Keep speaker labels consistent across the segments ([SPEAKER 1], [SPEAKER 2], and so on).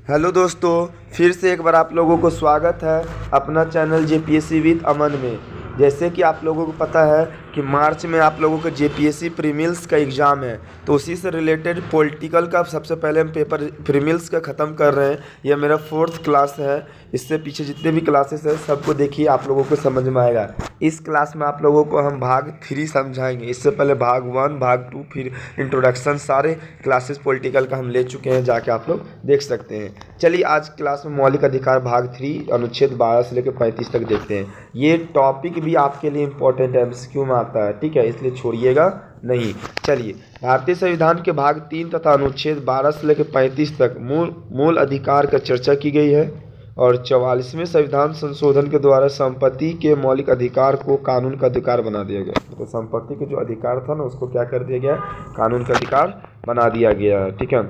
[SPEAKER 1] Hello दोस्तों, फिर से एक बार आप लोगों को स्वागत है अपना चैनल जेपीएससी विद अमन में। जैसे कि आप लोगों को पता है कि मार्च में आप लोगों का जेपीएससी प्रीमिल्स का एग्ज़ाम है, तो उसी से रिलेटेड पॉलिटिकल का सबसे पहले हम पेपर प्रीमिल्स का ख़त्म कर रहे हैं। यह मेरा 4th क्लास है। इससे पीछे जितने भी क्लासेस हैं सबको देखिए, आप लोगों को समझ में आएगा। इस क्लास में आप लोगों को हम भाग 3 समझाएंगे। इससे पहले भाग 1, भाग 2, फिर इंट्रोडक्शन, सारे क्लासेस पॉलिटिकल का हम ले चुके हैं, जाके आप लोग देख सकते हैं। चलिए आज क्लास में मौलिक अधिकार भाग 3 अनुच्छेद 12 से लेकर 35 तक देखते हैं। ये टॉपिक भी आपके लिए इम्पोर्टेंट है, एमसीक्यू में आता है, ठीक है, इसलिए छोड़िएगा नहीं। चलिए, भारतीय संविधान के भाग 3 तथा अनुच्छेद 12 से लेकर 35 तक मूल अधिकार का चर्चा की गई है और 44वें संविधान संशोधन के द्वारा संपत्ति के मौलिक अधिकार को कानून का अधिकार बना दिया गया। तो संपत्ति के जो अधिकार था ना, उसको क्या कर दिया गया, कानून का अधिकार बना दिया गया है, ठीक है।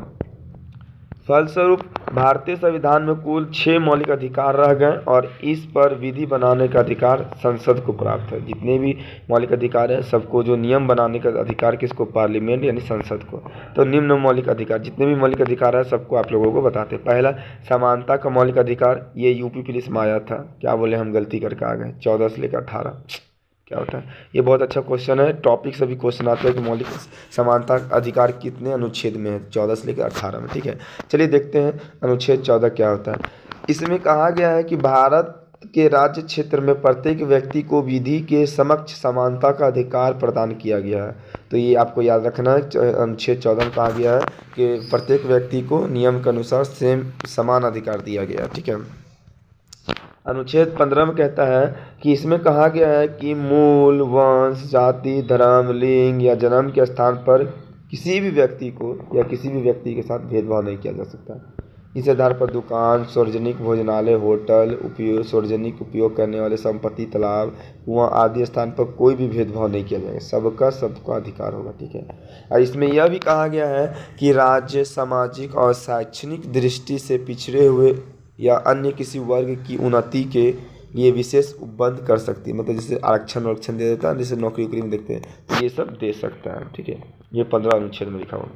[SPEAKER 1] फलस्वरूप भारतीय संविधान में कुल 6 मौलिक अधिकार रह गए और इस पर विधि बनाने का अधिकार संसद को प्राप्त है। जितने भी मौलिक अधिकार हैं सबको जो नियम बनाने का अधिकार किसको, पार्लियामेंट यानी संसद को। तो निम्न मौलिक अधिकार, जितने भी मौलिक अधिकार है सबको आप लोगों को बताते हैं। पहला, समानता का मौलिक अधिकार, ये यूपी पुलिस में आया था, क्या बोले हम गलती करके आ गए, 14 से लेकर 18 क्या होता है। ये बहुत अच्छा क्वेश्चन है, टॉपिक से भी क्वेश्चन आता है कि मौलिक समानता अधिकार कितने अनुच्छेद में है, 14 से लेकर 18 में, ठीक है। चलिए देखते हैं अनुच्छेद 14 क्या होता है। इसमें कहा गया है कि भारत के राज्य क्षेत्र में प्रत्येक व्यक्ति को विधि के समक्ष समानता का अधिकार प्रदान किया गया है। तो ये आपको याद रखना है, अनुच्छेद 14 में कहा गया है कि प्रत्येक व्यक्ति को नियम के अनुसार सेम समान अधिकार दिया गया है, ठीक है। अनुच्छेद 15 में कहता है कि इसमें कहा गया है कि मूल, वंश, जाति, धर्म, लिंग या जन्म के स्थान पर किसी भी व्यक्ति को या किसी भी व्यक्ति के साथ भेदभाव नहीं किया जा सकता। इस आधार पर दुकान, सार्वजनिक भोजनालय, होटल, सार्वजनिक उपयोग करने वाले संपत्ति, तालाब, कुआं आदि स्थान पर कोई भी भेदभाव नहीं किया जाएगा। सबका अधिकार होगा, ठीक है। और इसमें यह भी कहा गया है कि राज्य, सामाजिक और शैक्षणिक दृष्टि से पिछड़े हुए या अन्य किसी वर्ग की उन्नति के लिए विशेष उपबंध कर सकती है। मतलब जैसे आरक्षण दे देता है, जैसे नौकरी वोकरी में देखते हैं, तो ये सब दे सकता है, ठीक है। ये 15 अनुच्छेद में लिखा हुआ।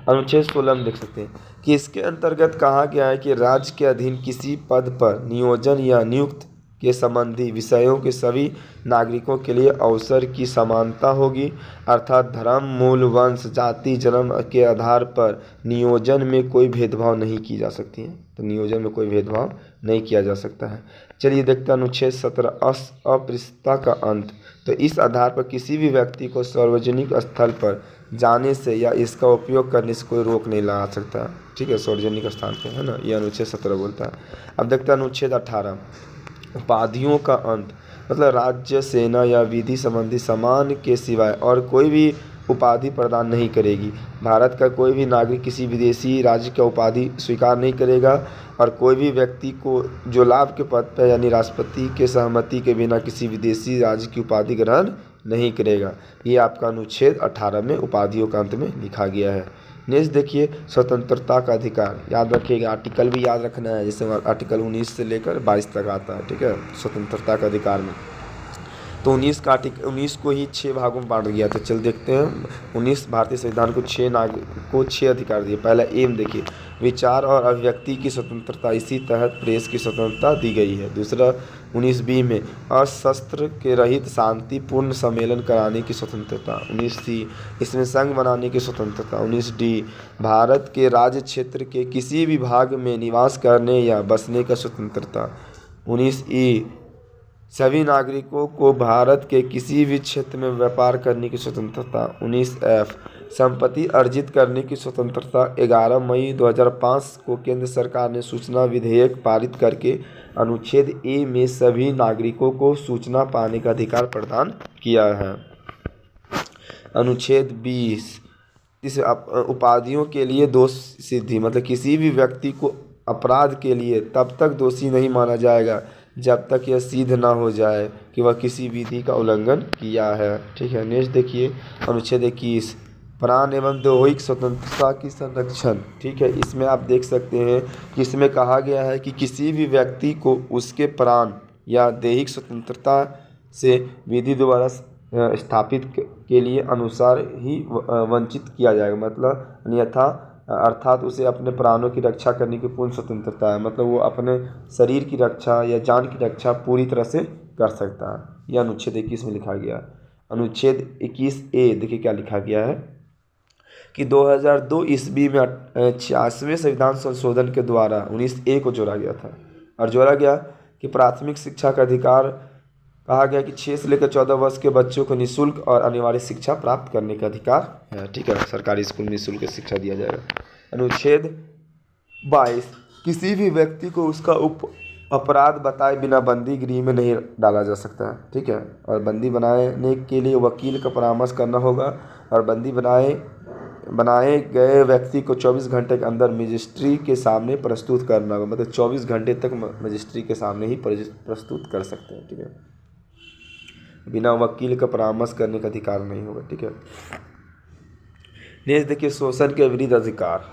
[SPEAKER 1] अनुच्छेद 16 में देख सकते हैं कि इसके अंतर्गत कहा गया है कि राज्य के अधीन किसी पद पर नियोजन या नियुक्त के संबंधी विषयों के सभी नागरिकों के लिए अवसर की समानता होगी। अर्थात धर्म, मूल, वंश, जाति, जन्म के आधार पर नियोजन में कोई भेदभाव नहीं की जा सकती है। तो नियोजन में कोई भेदभाव नहीं किया जा सकता है। चलिए देखते हैं अनुच्छेद 17 अस्पृश्यता का अंत। तो इस आधार पर किसी भी व्यक्ति को सार्वजनिक स्थल पर जाने से या इसका उपयोग करने से कोई रोक नहीं लगा सकता, ठीक है, सार्वजनिक स्थान पे, है ना। ये अनुच्छेद 17 बोलता है। अब देखते हैं अनुच्छेद 18 उपाधियों का अंत। मतलब राज्य, सेना या विधि संबंधी सम्मान के सिवाय और कोई भी उपाधि प्रदान नहीं करेगी। भारत का कोई भी नागरिक किसी विदेशी राज्य का उपाधि स्वीकार नहीं करेगा और कोई भी व्यक्ति को जो लाभ के पद पर यानी राष्ट्रपति के सहमति के बिना किसी विदेशी राज्य की उपाधि ग्रहण नहीं करेगा। ये आपका अनुच्छेद 18 में उपाधियों का अंत में लिखा गया है। नेक्स्ट देखिए, स्वतंत्रता का अधिकार, याद रखिएगा, आर्टिकल भी याद रखना है। जैसे आर्टिकल 19 से लेकर 22 तक आता है, ठीक है, स्वतंत्रता का अधिकार में। तो 19 को ही 6 भागों में बांट दिया था। चल देखते हैं, 19 भारतीय संविधान को 6 अधिकार दिए। पहला एम देखिए, विचार और अभिव्यक्ति की स्वतंत्रता, इसी तहत प्रेस की स्वतंत्रता दी गई है। दूसरा 19 बी में अशस्त्र के रहित शांतिपूर्ण सम्मेलन कराने की स्वतंत्रता। 19 सी इसमें संघ बनाने की स्वतंत्रता। 19 डी भारत के राज्य क्षेत्र के किसी भी भाग में निवास करने या बसने का स्वतंत्रता। 19 ई सभी नागरिकों को भारत के किसी भी क्षेत्र में व्यापार करने की स्वतंत्रता। 19 एफ संपत्ति अर्जित करने की स्वतंत्रता। 11 मई 2005 को केंद्र सरकार ने सूचना विधेयक पारित करके अनुच्छेद ए में सभी नागरिकों को सूचना पाने का अधिकार प्रदान किया है। अनुच्छेद 20 इस उपाधियों के लिए दोष सिद्धि, मतलब किसी भी व्यक्ति को अपराध के लिए तब तक दोषी नहीं माना जाएगा जब तक यह सिद्ध ना हो जाए कि वह किसी विधि का उल्लंघन किया है, ठीक है। नेक्स्ट देखिए, अनुच्छेद 21 प्राण एवं दैहिक स्वतंत्रता की संरक्षण, ठीक है। इसमें आप देख सकते हैं कि इसमें कहा गया है कि किसी भी व्यक्ति को उसके प्राण या दैहिक स्वतंत्रता से विधि द्वारा स्थापित के लिए अनुसार ही वंचित किया जाएगा। मतलब अन्यथा अर्थात उसे अपने प्राणों की रक्षा करने की पूर्ण स्वतंत्रता है। मतलब वो अपने शरीर की रक्षा या जान की रक्षा पूरी तरह से कर सकता है। यह अनुच्छेद 21 में लिखा गया है। अनुच्छेद 21A देखिए क्या लिखा गया है कि 2002 ईस्वी में 86वें संविधान संशोधन के द्वारा 19A को जोड़ा गया था और जोड़ा गया कि प्राथमिक शिक्षा का अधिकार कहा गया कि 6 से लेकर 14 वर्ष के बच्चों को निःशुल्क और अनिवार्य शिक्षा प्राप्त करने का अधिकार है। ठीक है, सरकारी स्कूल में निःशुल्क शिक्षा दिया जाएगा। अनुच्छेद 22 किसी भी व्यक्ति को उसका अपराध बताए बिना बंदी गृह में नहीं डाला जा सकता है। ठीक है, और बंदी बनाने के लिए वकील का परामर्श करना होगा और बंदी बनाए गए व्यक्ति को 24 घंटे के अंदर मजिस्ट्री के सामने प्रस्तुत करना होगा। मतलब 24 घंटे तक मजिस्ट्री के सामने ही प्रस्तुत कर सकते हैं। ठीक है, बिना वकील का परामर्श करने का अधिकार नहीं होगा। ठीक है, नेक्स्ट देखिए शोषण के विरुद्ध अधिकार।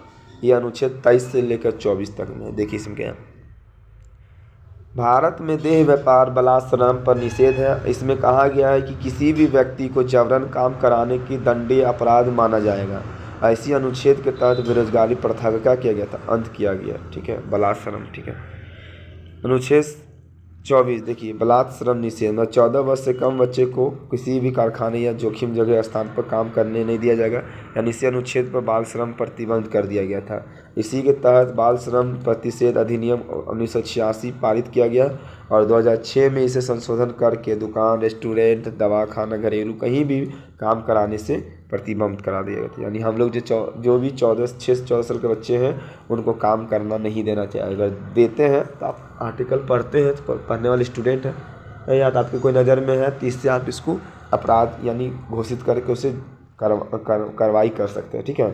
[SPEAKER 1] यह अनुच्छेद 23 से लेकर 24 तक में। देखिए इसमें क्या है, भारत में देह व्यापार बलात्श्रम पर निषेध है। इसमें कहा गया है कि किसी भी व्यक्ति को जबरन काम कराने की दंडनीय अपराध माना जाएगा। ऐसी अनुच्छेद के तहत बेरोजगारी प्रथा का क्या किया गया था, अंत किया गया। ठीक है, बलात्श्रम। ठीक है, अनुच्छेद 24 देखिए बलात्श्रम निषेध में 14 वर्ष से कम बच्चे को किसी भी कारखाने या जोखिम जगह स्थान पर काम करने नहीं दिया जाएगा। यानी इसी अनुच्छेद पर बाल श्रम प्रतिबंध कर दिया गया था। इसी के तहत बाल श्रम प्रतिषेध अधिनियम 1986 पारित किया गया और 2006 में इसे संशोधन करके दुकान, रेस्टोरेंट, दवाखाना, घरेलू कहीं भी काम कराने से प्रतिबंध करा दिया गया था। यानी हम लोग जो भी 6 से 14 साल के बच्चे हैं उनको काम करना नहीं देना चाहिए। अगर देते हैं तो आप आर्टिकल पढ़ते हैं तो पढ़ने वाले स्टूडेंट हैं या तो आपकी कोई नज़र में है तो इससे आप इसको अपराध यानी घोषित करके उसे कार्रवाई कर सकते हैं। ठीक है,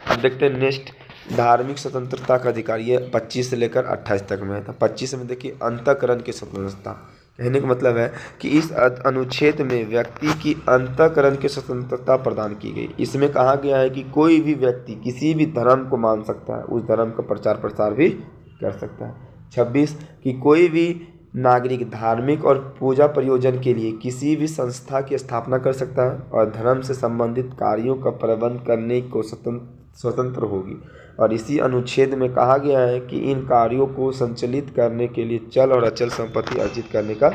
[SPEAKER 1] अब देखते हैं नेक्स्ट धार्मिक स्वतंत्रता का अधिकार। ये 25 से लेकर 28 तक में है। तो 25 में देखिए अंतःकरण की स्वतंत्रता। कहने का मतलब है कि इस अनुच्छेद में व्यक्ति की अंतःकरण की स्वतंत्रता प्रदान की गई। इसमें कहा गया है कि कोई भी व्यक्ति किसी भी धर्म को मान सकता है, उस धर्म का प्रचार प्रसार भी कर सकता है। 26 कि कोई भी नागरिक धार्मिक और पूजा प्रयोजन के लिए किसी भी संस्था की स्थापना कर सकता है और धर्म से संबंधित कार्यों का प्रबंध करने को स्वतंत्र होगी। और इसी अनुच्छेद में कहा गया है कि इन कार्यों को संचालित करने के लिए चल और अचल संपत्ति अर्जित करने का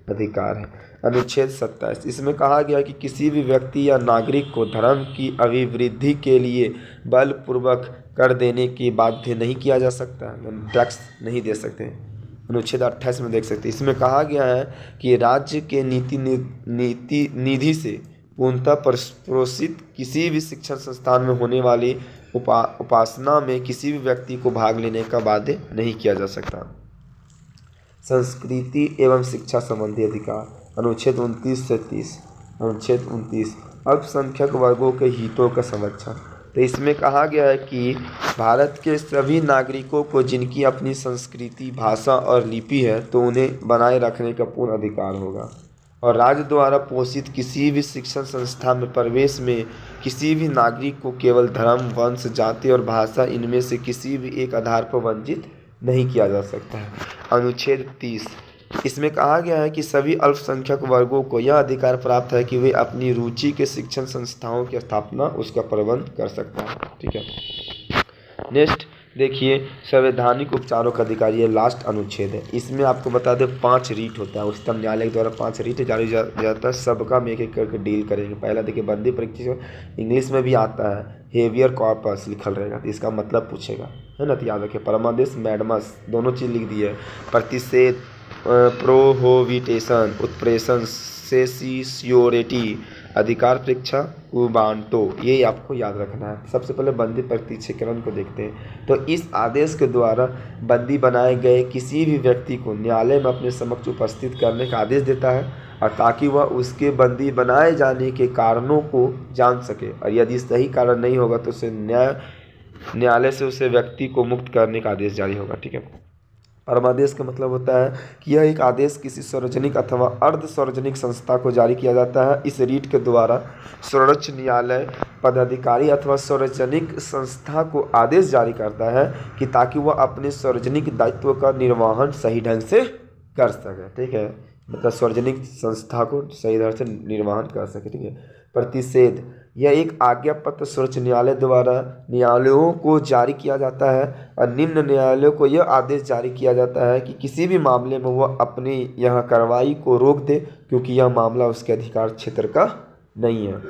[SPEAKER 1] अधिकार है। अनुच्छेद 27 इसमें कहा गया कि किसी भी व्यक्ति या नागरिक को धर्म की अभिवृद्धि के लिए बलपूर्वक कर देने की बाध्य नहीं किया जा सकता, टैक्स नहीं दे सकते। अनुच्छेद 28 में देख सकते हैं, इसमें कहा गया है कि राज्य के नीति निधि से पूर्णतः प्रोत्साहित किसी भी शिक्षण संस्थान में होने वाली उपासना में किसी भी व्यक्ति को भाग लेने का बाध्य नहीं किया जा सकता। संस्कृति एवं शिक्षा संबंधी अधिकार। अनुच्छेद 29 से 30। अनुच्छेद 29 अल्पसंख्यक वर्गों के हितों का संरक्षण। तो इसमें कहा गया है कि भारत के सभी नागरिकों को जिनकी अपनी संस्कृति, भाषा और लिपि है तो उन्हें बनाए रखने का पूर्ण अधिकार होगा और राज्य द्वारा पोषित किसी भी शिक्षण संस्था में प्रवेश में किसी भी नागरिक को केवल धर्म, वंश, जाति और भाषा इनमें से किसी भी एक आधार पर वंचित नहीं किया जा सकता है। अनुच्छेद 30 इसमें कहा गया है कि सभी अल्पसंख्यक वर्गों को यह अधिकार प्राप्त है कि वे अपनी रुचि के शिक्षण संस्थाओं की स्थापना, उसका प्रबंध कर सकता है। ठीक है, नेक्स्ट देखिए संवैधानिक उपचारों का अधिकार। ये लास्ट अनुच्छेद है। इसमें आपको बता दें 5 रीट होता है, उच्चतम न्यायालय के द्वारा 5 रीट जारी जाता है। सबका हम एक एक करके डील करेंगे। पहला देखिए बंदी परीक्षा, इंग्लिश में भी आता है, हेवियर कॉर्पस लिखल रहेगा तो इसका मतलब पूछेगा, है ना। तो याद रखिए परमादेश, मैडमस दोनों चीज़ लिख दी है। प्रतिषेध, प्रोहोबिटेशन, उत्प्रेषण, सेसियोरिटी, अधिकार परीक्षा, कुबांटो, ये आपको याद रखना है। सबसे पहले बंदी प्रत्यक्षीकरण को देखते हैं। तो इस आदेश के द्वारा बंदी बनाए गए किसी भी व्यक्ति को न्यायालय में अपने समक्ष उपस्थित करने का आदेश देता है और ताकि वह उसके बंदी बनाए जाने के कारणों को जान सके और यदि सही कारण नहीं होगा तो उसे न्यायालय से उसे व्यक्ति को मुक्त करने का आदेश जारी होगा। ठीक है, परमादेश का मतलब होता है कि यह एक आदेश किसी सार्वजनिक अथवा अर्ध सार्वजनिक संस्था को जारी किया जाता है। इस रीट के द्वारा सर्वोच्च न्यायालय पदाधिकारी अथवा सार्वजनिक संस्था को आदेश जारी करता है कि ताकि वह अपने सार्वजनिक दायित्व का निर्वहन सही ढंग से कर सके। ठीक है, मतलब सार्वजनिक संस्था को सही ढंग से निर्वहन कर सके। ठीक है, प्रतिषेध यह एक आज्ञा पत्र सर्वोच्च न्यायालय द्वारा न्यायालयों को जारी किया जाता है और निम्न न्यायालयों को यह आदेश जारी किया जाता है कि किसी भी मामले में वह अपनी यह कार्रवाई को रोक दे, क्योंकि यह मामला उसके अधिकार क्षेत्र का नहीं है।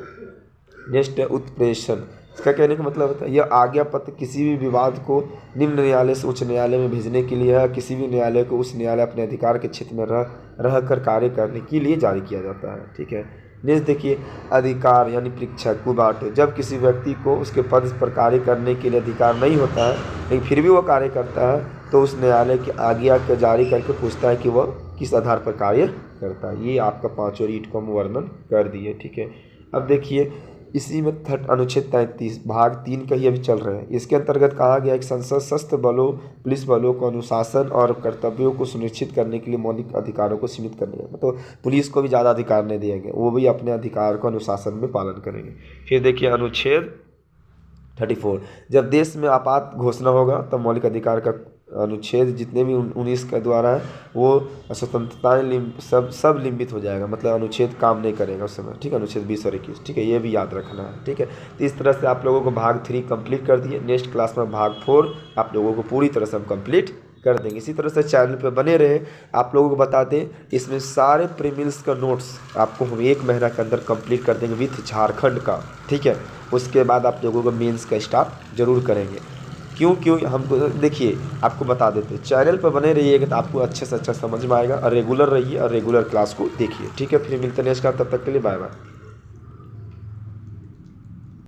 [SPEAKER 1] नेक्स्ट है उत्प्रेषण। इसका कहने का मतलब होता है यह आज्ञा पत्र किसी भी विवाद को निम्न न्यायालय से उच्च न्यायालय में भेजने के लिए है। किसी भी न्यायालय को उस न्यायालय अपने अधिकार के क्षेत्र में रह कर कार्य करने के लिए जारी किया जाता है। ठीक है। नेक्स्ट देखिए अधिकार यानी परीक्षा कुबाटो। जब किसी व्यक्ति को उसके पद पर कार्य करने के लिए अधिकार नहीं होता है लेकिन फिर भी वह कार्य करता है, तो उस न्यायालय की आज्ञा को जारी करके पूछता है कि वह किस आधार पर कार्य करता है। ये आपका 5 रीट को हम वर्णन कर दिए। ठीक है। अब देखिए इसी में अनुच्छेद 33 भाग 3 का ही अभी चल रहा है। इसके अंतर्गत कहा गया कि संसद सशस्त्र बलों पुलिस बलों को अनुशासन और कर्तव्यों को सुनिश्चित करने के लिए मौलिक अधिकारों को सीमित करने है। मतलब पुलिस को भी ज़्यादा अधिकार नहीं दिए गए, वो भी अपने अधिकार को अनुशासन में पालन करेंगे। फिर देखिए अनुच्छेद 34 जब देश में आपात घोषणा होगा तब मौलिक अधिकार का अनुच्छेद जितने भी 19 का द्वारा है वो स्वतंत्रताएं सब लिम्बित हो जाएगा, मतलब अनुच्छेद काम नहीं करेगा उस समय। ठीक है। अनुच्छेद 20 और 21। ठीक है, ये भी याद रखना है। ठीक है। तो इस तरह से आप लोगों को भाग 3 कंप्लीट कर दिए। नेक्स्ट क्लास में भाग 4 आप लोगों को पूरी तरह से हम कंप्लीट कर देंगे। इसी तरह से चैनल पे बने रहे। आप लोगों को बता दें इसमें सारे प्रीमिल्स का नोट्स आपको हम 1 महीना के अंदर कंप्लीट कर देंगे विथ झारखंड का। ठीक है। उसके बाद आप लोगों को मेंस का स्टार्ट जरूर करेंगे। क्यों हमको देखिए आपको बता देते हैं, चैनल पर बने रहिएगा तो आपको अच्छे से अच्छा समझ में आएगा और रेगुलर रहिए और रेगुलर क्लास को देखिए। ठीक है। फिर मिलते हैं नेक्स्ट क्लास, तब तक के लिए बाय बाय।